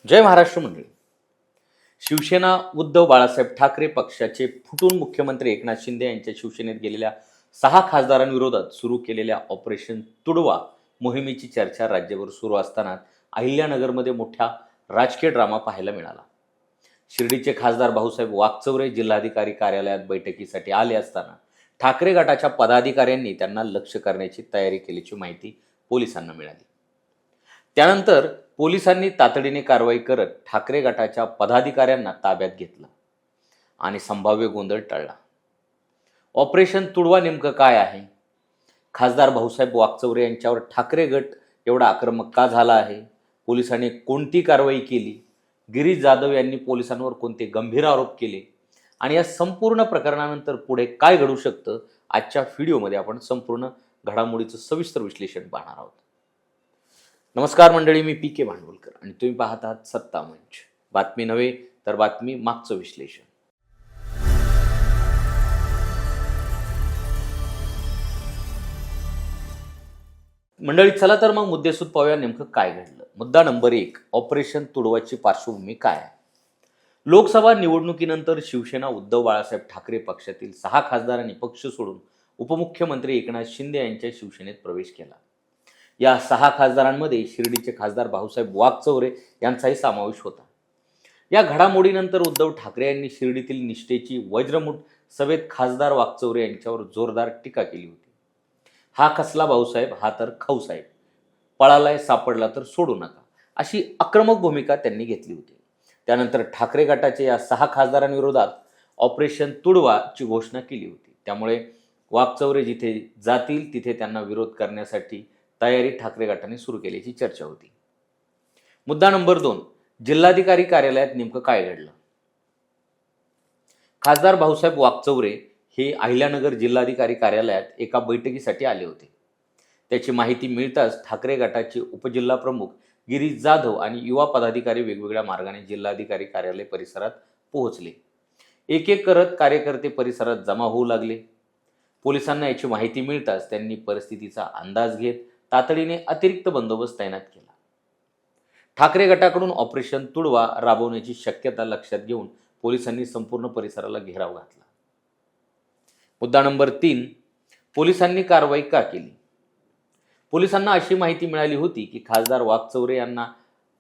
जय महाराष्ट्र मंडळी. शिवसेना उद्धव बाळासाहेब ठाकरे पक्षाचे फुटून मुख्यमंत्री एकनाथ शिंदे यांच्या शिवसेनेत गेलेल्या 6 खासदारांविरोधात सुरू केलेल्या ऑपरेशन तुडवा मोहिमेची चर्चा राज्यभर सुरू असताना अहिल्यानगरमध्ये मोठा राजकीय ड्रामा पाहायला मिळाला. शिर्डीचे खासदार भाऊसाहेब वाकचौरे जिल्हाधिकारी कार्यालयात बैठकीसाठी आले असताना ठाकरे गटाच्या पदाधिकाऱ्यांनी त्यांना लक्ष्य करण्याची तयारी केल्याची माहिती पोलिसांना मिळाली. त्यानंतर पोलिसांनी तातडीने कारवाई करत ठाकरे गटाच्या पदाधिकाऱ्यांना ताब्यात घेतलं आणि संभाव्य गोंधळ टळला. ऑपरेशन तुडवा नेमकं काय आहे? खासदार भाऊसाहेब वाकचौरे यांच्यावर ठाकरे गट एवढा आक्रमक का झाला आहे? पोलिसांनी कोणती कारवाई केली? गिरीश जाधव यांनी पोलिसांवर कोणते गंभीर आरोप केले? आणि या संपूर्ण प्रकरणानंतर पुढे काय घडू शकतं, आजच्या व्हिडिओमध्ये आपण संपूर्ण घडामोडीचं सविस्तर विश्लेषण पाहणार आहोत. नमस्कार मंडळी, मी पी के भांडवलकर आणि तुम्ही पाहत आहात सत्ता मंच. बातमी नव्हे तर बातमी मागचं विश्लेषण. मंडळी, चला तर मग मुद्देसूद पाहूया नेमकं काय घडलं. मुद्दा नंबर 1, ऑपरेशन तुडवाची पार्श्वभूमी काय आहे? लोकसभा निवडणुकीनंतर शिवसेना उद्धव बाळासाहेब ठाकरे पक्षातील 6 खासदारांनी पक्ष सोडून उपमुख्यमंत्री एकनाथ शिंदे यांच्या शिवसेनेत प्रवेश केला. या 6 खासदारांमध्ये शिर्डीचे खासदार भाऊसाहेब वाकचौरे यांचाही समावेश होता. या घडामोडीनंतर उद्धव ठाकरे यांनी शिर्डीतील निष्ठेची वज्रमुठ सभेत खासदार वाकचौरे यांच्यावर जोरदार टीका केली होती. हा कसला भाऊसाहेब, हा तर खाऊसाहेब, पळालाय सापडला तर सोडू नका, अशी आक्रमक भूमिका त्यांनी घेतली होती. त्यानंतर ठाकरे गटाच्या या 6 खासदारांविरोधात ऑपरेशन तुडवाची घोषणा केली होती. त्यामुळे वाकचौरे जिथे जातील तिथे त्यांना विरोध करण्यासाठी तयारी ठाकरे गटाने सुरू केल्याची चर्चा होती. मुद्दा नंबर 2, जिल्हाधिकारी कार्यालयात नेमकं काय घडलं? खासदार भाऊसाहेब वाकचौरे हे अहिल्यानगर जिल्हाधिकारी कार्यालयात एका बैठकीसाठी आले होते. त्याची माहिती मिळताच ठाकरे गटाचे उपजिल्हा प्रमुख गिरीश जाधव आणि युवा पदाधिकारी वेगवेगळ्या मार्गाने जिल्हाधिकारी कार्यालय परिसरात पोहोचले. एक एक करत कार्यकर्ते परिसरात जमा होऊ लागले. पोलिसांना याची माहिती मिळताच त्यांनी परिस्थितीचा अंदाज घेत तातडीने अतिरिक्त बंदोबस्त तैनात केला. ठाकरे गटाकडून ऑपरेशन तुडवा राबवण्याची शक्यता लक्षात घेऊन पोलिसांनी संपूर्ण परिसराला घेराव घातला. मुद्दा नंबर 3, पोलिसांनी कारवाई का केली? पोलिसांना अशी माहिती मिळाली होती की खासदार वाकचौरे यांना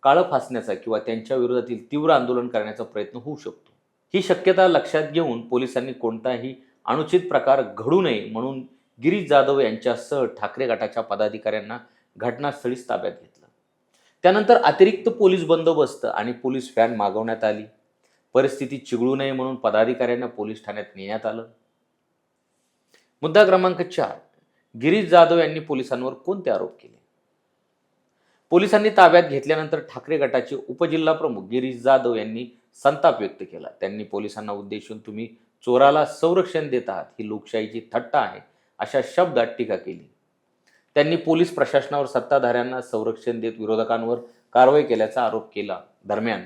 काळं फासण्याचा किंवा त्यांच्या विरोधातील तीव्र आंदोलन करण्याचा प्रयत्न होऊ शकतो. ही शक्यता लक्षात घेऊन पोलिसांनी कोणताही अनुचित प्रकार घडू नये म्हणून गिरीश जाधव यांच्यासह ठाकरे गटाच्या पदाधिकाऱ्यांना घटनास्थळीच ताब्यात घेतलं. त्यानंतर अतिरिक्त पोलीस बंदोबस्त आणि पोलीस व्हॅन मागवण्यात आली. परिस्थिती चिघळू नये म्हणून पदाधिकाऱ्यांना पोलीस ठाण्यात नेण्यात आलं. मुद्दा क्रमांक 4, गिरीश जाधव यांनी पोलिसांवर कोणते आरोप केले? पोलिसांनी ताब्यात घेतल्यानंतर ठाकरे गटाचे उपजिल्हा प्रमुख गिरीश जाधव यांनी संताप व्यक्त केला. त्यांनी पोलिसांना उद्देशून तुम्ही चोराला संरक्षण देत आहात, ही लोकशाहीची थट्टा आहे, अशा शब्दात टीका केली. त्यांनी पोलीस प्रशासनावर सत्ताधाऱ्यांना संरक्षण देत विरोधकांवर कारवाई केल्याचा आरोप केला. दरम्यान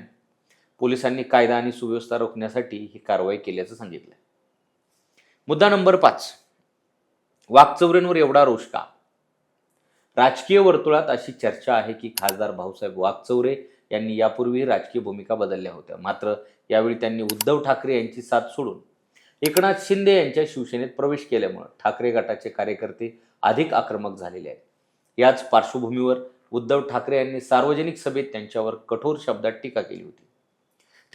पोलिसांनी कायदा आणि सुव्यवस्था रोखण्यासाठी ही कारवाई केल्याचं सांगितलं. मुद्दा नंबर 5, वाकचौरेंवर एवढा रोष का? राजकीय वर्तुळात अशी चर्चा आहे की खासदार भाऊसाहेब वाकचौरे यांनी यापूर्वी राजकीय भूमिका बदलल्या होत्या. मात्र यावेळी त्यांनी उद्धव ठाकरे यांची साथ सोडून एकनाथ शिंदे यांच्या शिवसेनेत प्रवेश केल्यामुळे ठाकरे गटाचे कार्यकर्ते अधिक आक्रमक झालेले आहेत. याच पार्श्वभूमीवर उद्धव ठाकरे यांनी सार्वजनिक सभेत त्यांच्यावर कठोर शब्दात टीका केली होती.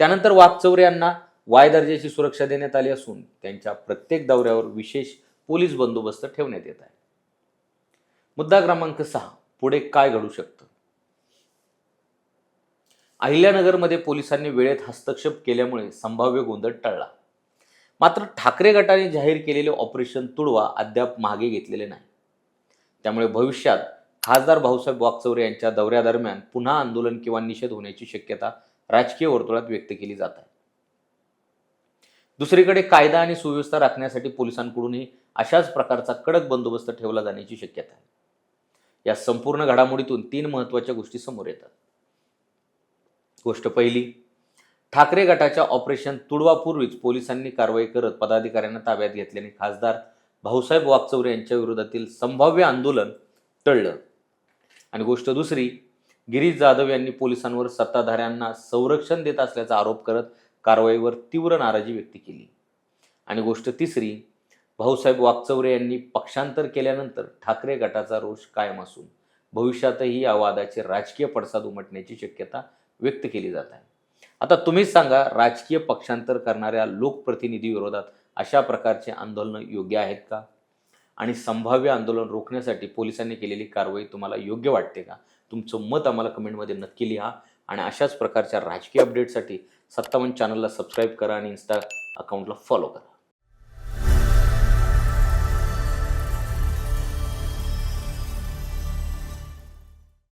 त्यानंतर वाकचौरे यांना वाय दर्जाची सुरक्षा देण्यात आली असून त्यांच्या प्रत्येक दौऱ्यावर विशेष पोलीस बंदोबस्त ठेवण्यात येत आहे. मुद्दा क्रमांक 6, पुढे काय घडू शकतं? अहिल्यानगरमध्ये पोलिसांनी वेळेत हस्तक्षेप केल्यामुळे संभाव्य गोंधळ टळला. मात्र ठाकरे गटाने जाहीर केलेले ऑपरेशन तुडवा अद्याप मागे घेतलेले नाही. त्यामुळे भविष्यात खासदार भाऊसाहेब वाकचौरे यांच्या दौऱ्यादरम्यान पुन्हा आंदोलन किंवा निषेध होण्याची शक्यता राजकीय वर्तुळात व्यक्त केली जात आहे. दुसरीकडे कायदा आणि सुव्यवस्था राखण्यासाठी पोलिसांकडूनही अशाच प्रकारचा कडक बंदोबस्त ठेवला जाण्याची शक्यता आहे. या संपूर्ण घडामोडीतून 3 महत्त्वाच्या गोष्टी समोर येतात. गोष्ट पहिली, ठाकरे गटाच्या ऑपरेशन तुडवापूर्वीच पोलिसांनी कारवाई करत पदाधिकाऱ्यांना ताब्यात घेतल्याने खासदार भाऊसाहेब वाकचौरे यांच्या विरोधातील संभाव्य आंदोलन टळलं. आणि गोष्ट दुसरी, गिरीश जाधव यांनी पोलिसांवर सत्ताधाऱ्यांना संरक्षण देत असल्याचा आरोप करत कारवाईवर तीव्र नाराजी व्यक्त केली. आणि गोष्ट तिसरी, भाऊसाहेब वाकचौरे यांनी पक्षांतर केल्यानंतर ठाकरे गटाचा रोष कायम असून भविष्यातही या वादाचे राजकीय पडसाद उमटण्याची शक्यता व्यक्त केली जात आहे. आता तुम्हीच सांगा, राजकीय पक्षांतर करणाऱ्या लोकप्रतिनिधी विरोधात अशा प्रकारचे आंदोलन योग्य आहेत का? आणि संभाव्य आंदोलन रोखण्यासाठी पोलिसांनी केलेली कारवाई तुम्हाला योग्य वाटते का? तुमचं मत आम्हाला कमेंटमध्ये नक्की लिहा. आणि अशाच प्रकारच्या राजकीय अपडेटसाठी 57 चॅनलला सबस्क्राईब करा आणि इन्स्टा अकाउंटला फॉलो करा.